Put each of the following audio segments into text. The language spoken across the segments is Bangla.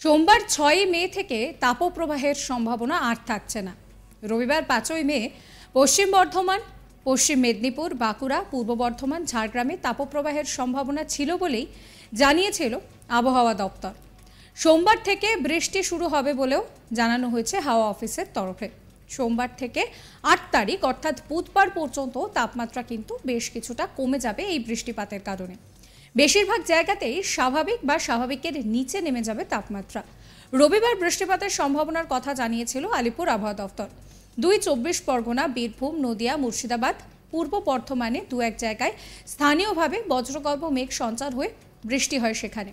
সোমবার 6 মে থেকে তাপপ্রবাহের সম্ভাবনা আর থাকছে না। রবিবার 5 মে পশ্চিম বর্ধমান, পশ্চিম মেদিনীপুর, বাঁকুড়া, পূর্ব বর্ধমান, ঝাড়গ্রামে তাপপ্রবাহের সম্ভাবনা ছিল বলেই জানিয়েছিল আবহাওয়া দপ্তর। সোমবার থেকে বৃষ্টি শুরু হবে বলেও জানানো হয়েছে হাওয়া অফিসের তরফে। সোমবার থেকে 8 তারিখ অর্থাৎ বুধবার পর্যন্ত তাপমাত্রা কিন্তু বেশ কিছুটা কমে যাবে এই বৃষ্টিপাতের কারণে। বেশিরভাগ জায়গাতেই স্বাভাবিক বা স্বাভাবিকের নিচে নেমে যাবে তাপমাত্রা। রবিবার বৃষ্টিপাতের সম্ভাবনার কথা জানিয়েছিল আলিপুর আবহাওয়া দপ্তর। 24 পরগনা, বীরভূম, নদিয়া, মুর্শিদাবাদ, পূর্ব বর্ধমানে 2-1 জায়গায় স্থানীয়ভাবে বজ্রগর্ভ মেঘ সঞ্চার হয়ে বৃষ্টি হয় সেখানে।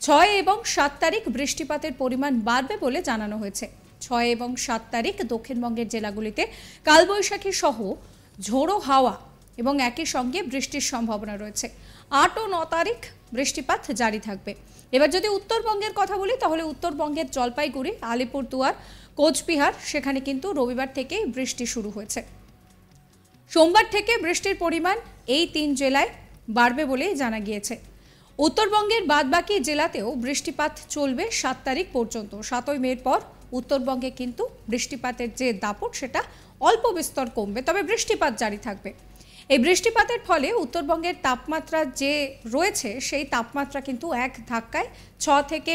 6 এবং 7 তারিখ বৃষ্টিপাতের পরিমাণ বাড়বে বলে জানানো হয়েছে। 6 এবং 7 তারিখ দক্ষিণবঙ্গের জেলাগুলিতে কালবৈশাখী সহ ঝোড়ো হাওয়া এবং একই সঙ্গে বৃষ্টির সম্ভাবনা রয়েছে। 8 ও 9 তারিখ বৃষ্টিপাত জারি থাকবে। এবার যদি উত্তরবঙ্গের কথা বলি তাহলে উত্তরবঙ্গের জলপাইগুড়ি, আলিপুরদুয়ার, কোচবিহার সেখানে কিন্তু রবিবার থেকেই বৃষ্টি শুরু হয়েছে। সোমবার থেকে বৃষ্টির পরিমাণ এই 3 জেলায় বাড়বে বলেই জানা গিয়েছে। উত্তরবঙ্গের বাদবাকি জেলাতেও বৃষ্টিপাত চলবে 7 তারিখ পর্যন্ত। 7 মের পর উত্তরবঙ্গে কিন্তু বৃষ্টিপাতের যে দাপট সেটা অল্প বিস্তর কমবে, তবে বৃষ্টিপাত জারি থাকবে। এই বৃষ্টিপাতের ফলে উত্তরবঙ্গের তাপমাত্রা যে রয়েছে সেই তাপমাত্রা কিন্তু এক ধাক্কায় 6 থেকে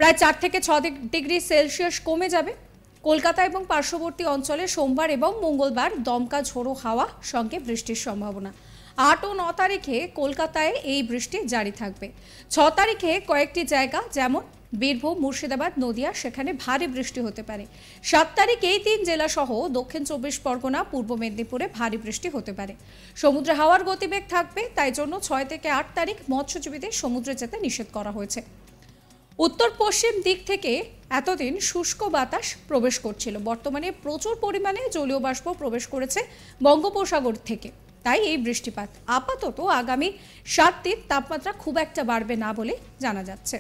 প্রায় 4 থেকে 6 ডিগ্রি সেলসিয়াস কমে যাবে। কলকাতা এবং পার্শ্ববর্তী অঞ্চলে সোমবার এবং মঙ্গলবার দমকা ঝোড়ো হাওয়া সঙ্গে বৃষ্টির সম্ভাবনা। 8 ও 9 তারিখে কলকাতায় এই বৃষ্টি জারি থাকবে। 6 তারিখে কয়েকটি জায়গা যেমন বীরভূম, মুর্শিদাবাদ, নদিয়া সেখানে ভারী বৃষ্টি হতে পারে। 7 তারিখ এই 3 জেলা সহ দক্ষিণ 24 পরগনা, পূর্ব মেদিনীপুরে ভারী বৃষ্টি হতে পারে। সমুদ্রে হাওয়ার গতিবেগ থাকবে, তাই জন্য 6 থেকে 8 তারিখ মৎস্যজীবীদের সমুদ্রে যেতে নিষেধ করা হয়েছে। উত্তর পশ্চিম দিক থেকে এতদিন শুষ্ক বাতাস প্রবেশ করছিল, বর্তমানে প্রচুর পরিমাণে জলীয় বাষ্প প্রবেশ করেছে বঙ্গোপসাগর থেকে, তাই এই বৃষ্টিপাত আপাতত আগামী 7 দিন তাপমাত্রা খুব একটা বাড়বে না বলে জানা যাচ্ছে।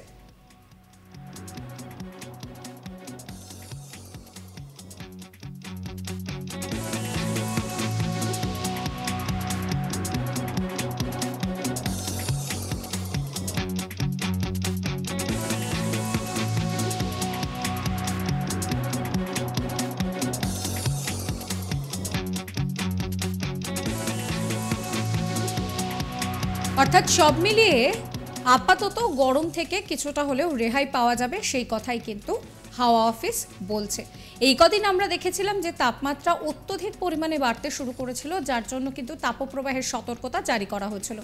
অর্থাৎ সব মিলিয়ে আপাতত গরম থেকে কিছুটা হলেও রেহাই পাওয়া যাবে, সেই কথাই কিন্তু হাওয়া অফিস বলছে। এই কদিন আমরা দেখেছিলাম যে তাপমাত্রা অত্যধিক পরিমাণে বাড়তে শুরু করেছিল, যার জন্য কিন্তু তাপপ্রবাহের সতর্কতা জারি করা হয়েছিল।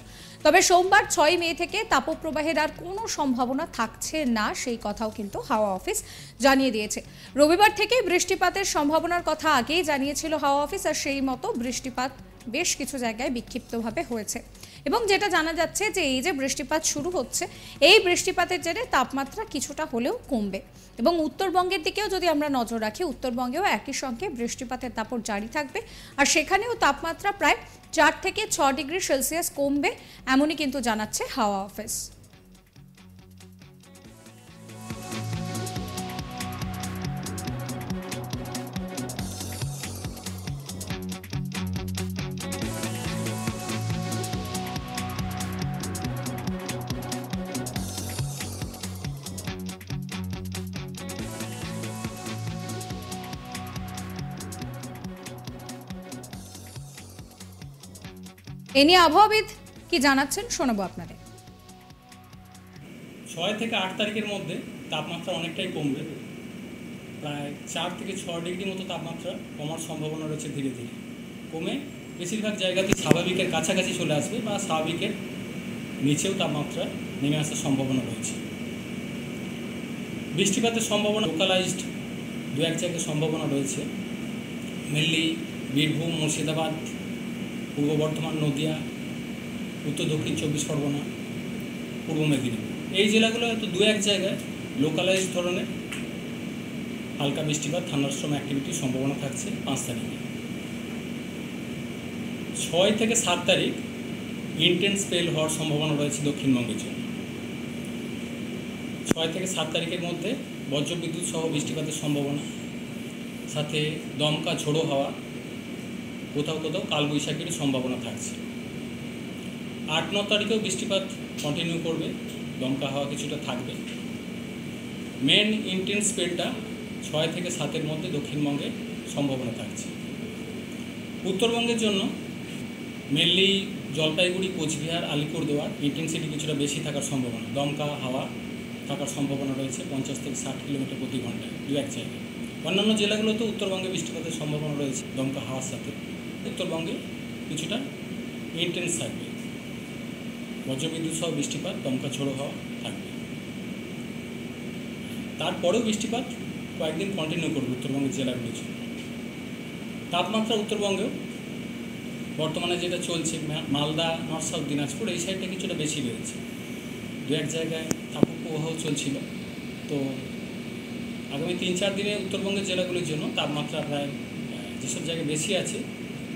তবে সোমবার 6 মে থেকে তাপপ্রবাহের আর কোনো সম্ভাবনা থাকছে না, সেই কথাও কিন্তু হাওয়া অফিস জানিয়ে দিয়েছে। রবিবার থেকে বৃষ্টিপাতের সম্ভাবনার কথা আগেই জানিয়েছিল হাওয়া অফিস, আর সেই মতো বৃষ্টিপাত বেশ কিছু জায়গায় বিক্ষিপ্তভাবে হয়েছে। এবং যেটা জানা যাচ্ছে যে এই যে বৃষ্টিপাত শুরু হচ্ছে, এই বৃষ্টিপাতের জেরে তাপমাত্রা কিছুটা হলেও কমবে। এবং উত্তরবঙ্গের দিকেও যদি আমরা নজর রাখি, উত্তরবঙ্গেও একই সঙ্গে বৃষ্টিপাতের দাপট জারি থাকবে, আর সেখানেও তাপমাত্রা প্রায় 4 থেকে 6 ডিগ্রি সেলসিয়াস কমবে, এমনই কিন্তু জানাচ্ছে হাওয়া অফিস। এ নিয়ে আবহাওয়াবিদ কি জানাচ্ছেন শোনাবো আপনাদের। 6 থেকে 8 তারিখের মধ্যে তাপমাত্রা অনেকটাই কমবে, প্রায় 4 থেকে 6 ডিগ্রি মতো তাপমাত্রা কমার সম্ভাবনা রয়েছে। ধীরে ধীরে কমে বেশিরভাগ জায়গাতে স্বাভাবিকের কাছাকাছি চলে আসবে বা স্বাভাবিকের নিচেও তাপমাত্রা নেমে আসার সম্ভাবনা রয়েছে। বৃষ্টিপাতের সম্ভাবনা লোকালাইজড 2-1 জায়গায় সম্ভাবনা রয়েছে, মেনলি বীরভূম, মুর্শিদাবাদ, পূর্ব বর্ধমান, নদিয়া, উত্তর দক্ষিণ 24 পরগনা, পূর্ব মেদিনীপুর এই জেলাগুলো হয়তো 2-1 জায়গায় লোকালাইজ ধরনের হালকা বৃষ্টিপাত, থান্ডারস্টর্ম অ্যাক্টিভিটির সম্ভাবনা থাকছে 5 তারিখে। 6 থেকে 7 তারিখ ইন্টেন্স স্পেল হওয়ার সম্ভাবনা রয়েছে দক্ষিণবঙ্গের জন্য। 6 থেকে 7 তারিখের মধ্যে বজ্রবিদ্যুৎ সহ বৃষ্টিপাতের সম্ভাবনা, সাথে দমকা ঝোড়ো হাওয়া, কোথাও কোথাও কালবৈশাখীর সম্ভাবনা থাকছে। 8-9 তারিখেও বৃষ্টিপাত কন্টিনিউ করবে, দমকা হাওয়া কিছুটা থাকবে। মেন ইন্টেন্স স্পেলটা 6 থেকে 7-এর মধ্যে দক্ষিণবঙ্গে সম্ভাবনা থাকছে। উত্তরবঙ্গের জন্য মেনলি জলপাইগুড়ি, কোচবিহার, আলিপুরদুয়ার ইন্টেন্সিটি কিছুটা বেশি থাকার সম্ভাবনা, দমকা হাওয়া থাকার সম্ভাবনা রয়েছে 50 থেকে 60 কিলোমিটার প্রতি ঘন্টায় দু এক জায়গায়। অন্যান্য জেলাগুলোতেও উত্তরবঙ্গে বৃষ্টিপাতের সম্ভাবনা রয়েছে দমকা হাওয়ার সাথে। উত্তরবঙ্গে কিছুটা ইন্টেন্স থাকবে, বজ্রবিদ্যুৎ সহ বৃষ্টিপাত, দমকা ঝোড়ো হাওয়া থাকবে। তারপরেও বৃষ্টিপাত কয়েকদিন কন্টিনিউ করবে উত্তরবঙ্গের জেলাগুলির জন্য। তাপমাত্রা উত্তরবঙ্গেও বর্তমানে যেটা চলছে, মালদা, নর্থ সাউথ দিনাজপুর এই সাইডটা কিছুটা বেশি রয়েছে, দু এক জায়গায় তাপপ্রবাহ চলছিল। তো আগামী 3-4 দিনে উত্তরবঙ্গের জেলাগুলির জন্য তাপমাত্রা প্রায় যেসব জায়গায় বেশি আছে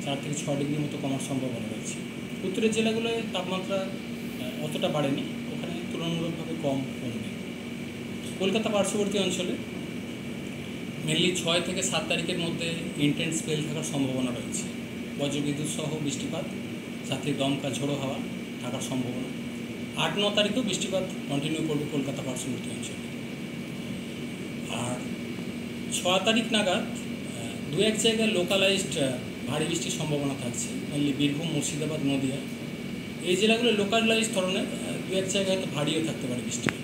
4 থেকে 6 ডিগ্রির মতো কমার সম্ভাবনা রয়েছে। উত্তরের জেলাগুলোয় তাপমাত্রা অতটা বাড়েনি, ওখানে তুলনামূলকভাবে কমবে। কলকাতা পার্শ্ববর্তী অঞ্চলে মেনলি 6 থেকে 7 তারিখের মধ্যে ইন্টেন্স স্পেল থাকার সম্ভাবনা রয়েছে, বজ্রবিদ্যুৎ সহ বৃষ্টিপাত, সাথে দমকা ঝোড়ো হাওয়া থাকার সম্ভাবনা। 8-9 তারিখেও বৃষ্টিপাত কন্টিনিউ করবে কলকাতা পার্শ্ববর্তী অঞ্চলে। আর 6 তারিখ নাগাদ দু এক জায়গায় লোকালাইজড ভারী বৃষ্টির সম্ভাবনা থাকছে, মেনলি বীরভূম, মুর্শিদাবাদ, নদিয়া এই জেলাগুলো লোকালাইজ ধরনের দু এক জায়গায় হয়তো ভারীও থাকতে পারে বৃষ্টিপাত।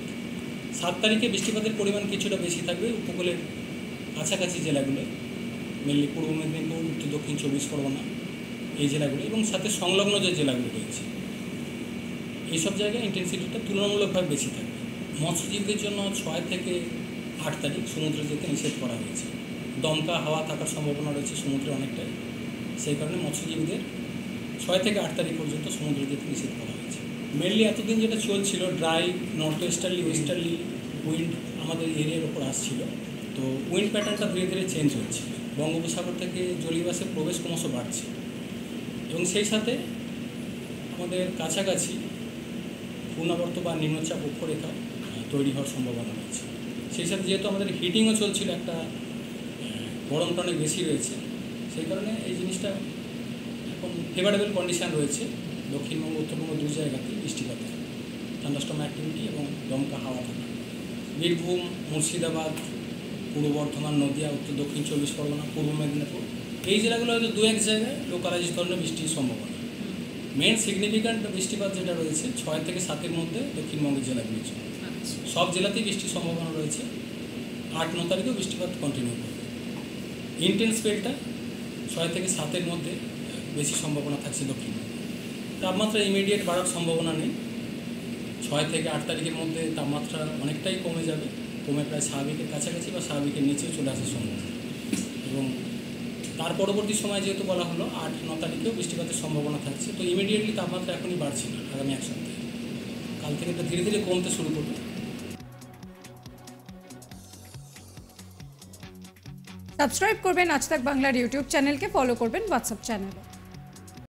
7 তারিখে বৃষ্টিপাতের পরিমাণ কিছুটা বেশি থাকবে উপকূলের কাছাকাছি জেলাগুলো, মেনলি পূর্ব মেদিনীপুর, উত্তর দক্ষিণ 24 পরগনা এই জেলাগুলো এবং সাথে সংলগ্ন যে জেলাগুলো রয়েছে এইসব জায়গায় ইন্টেন্সিটিটা তুলনামূলকভাবে বেশি থাকবে। মৎস্যজীবীদের জন্য 6 থেকে 8 তারিখ সমুদ্রে যেতে নিষেধ করা হয়েছে, দমকা হাওয়া থাকার সম্ভাবনা রয়েছে সমুদ্রে অনেকটাই, সেই কারণে মৎস্যজীবীদের 6 থেকে 8 তারিখ পর্যন্ত সমুদ্রে যেতে নিষেধ করা হয়েছে। মেনলি এতদিন যেটা চলছিল ড্রাই নর্থ ওয়েস্টার্লি উইন্ড আমাদের এরিয়ার ওপর আসছিল, তো উইন্ড প্যাটার্নটা ধীরে ধীরে চেঞ্জ হচ্ছে, বঙ্গোপসাগর থেকে জলীয়বাষ্পের প্রবেশ ক্রমশ বাড়ছে এবং সেই সাথে আমাদের কাছাকাছি পূর্ণাবর্ত বা নিম্নচাপ অক্ষরেখা তৈরি হওয়ার সম্ভাবনা রয়েছে। সেই সাথে যেহেতু আমাদের হিটিংও চলছিল, একটা গরমটা অনেক বেশি রয়েছে, সেই কারণে এই জিনিসটা এখন ফেভারেবল কন্ডিশান রয়েছে দক্ষিণবঙ্গ, উত্তরবঙ্গ দু জায়গাতেই বৃষ্টিপাতের, থান্ডারস্টর্ম অ্যাক্টিভিটি এবং দমকা হাওয়া থাকা। বীরভূম, মুর্শিদাবাদ, পূর্ব বর্ধমান, নদিয়া, উত্তর দক্ষিণ 24 পরগনা, পূর্ব মেদিনীপুর এই জেলাগুলো হয়তো দু এক জায়গায় লোকালাইজ ধরনের বৃষ্টির সম্ভাবনা। মেন সিগনিফিক্যান্ট বৃষ্টিপাত যেটা রয়েছে 6 থেকে 7-এর মধ্যে দক্ষিণবঙ্গের জেলাগুলির জন্য সব জেলাতেই বৃষ্টির সম্ভাবনা রয়েছে। 8-9 তারিখেও বৃষ্টিপাত কন্টিনিউ করবে। ইন্টেন্স স্পেলটা 6 থেকে 7-এর মধ্যে বেশি সম্ভাবনা থাকছে দক্ষিণবঙ্গে। তাপমাত্রা ইমিডিয়েট বাড়ার সম্ভাবনা নেই, 6 থেকে 8 তারিখের মধ্যে তাপমাত্রা অনেকটাই কমে যাবে, কমে প্রায় স্বাভাবিকের কাছাকাছি বা স্বাভাবিকের নিচেও চলে আসার সম্ভাবনা। এবং তার পরবর্তী সময় যেহেতু বলা হলো 8-9 তারিখেও বৃষ্টিপাতের সম্ভাবনা থাকছে, তো ইমিডিয়েটলি তাপমাত্রা এখনই বাড়ছে না, আগামী 1 সপ্তাহে কাল থেকে এটা ধীরে ধীরে কমতে শুরু করবে। সাবস্ক্রাইব করবেন আজ তাক বাংলার ইউটিউব চ্যানেলকে, ফলো করবেন হোয়াটসঅ্যাপ চ্যানেলে।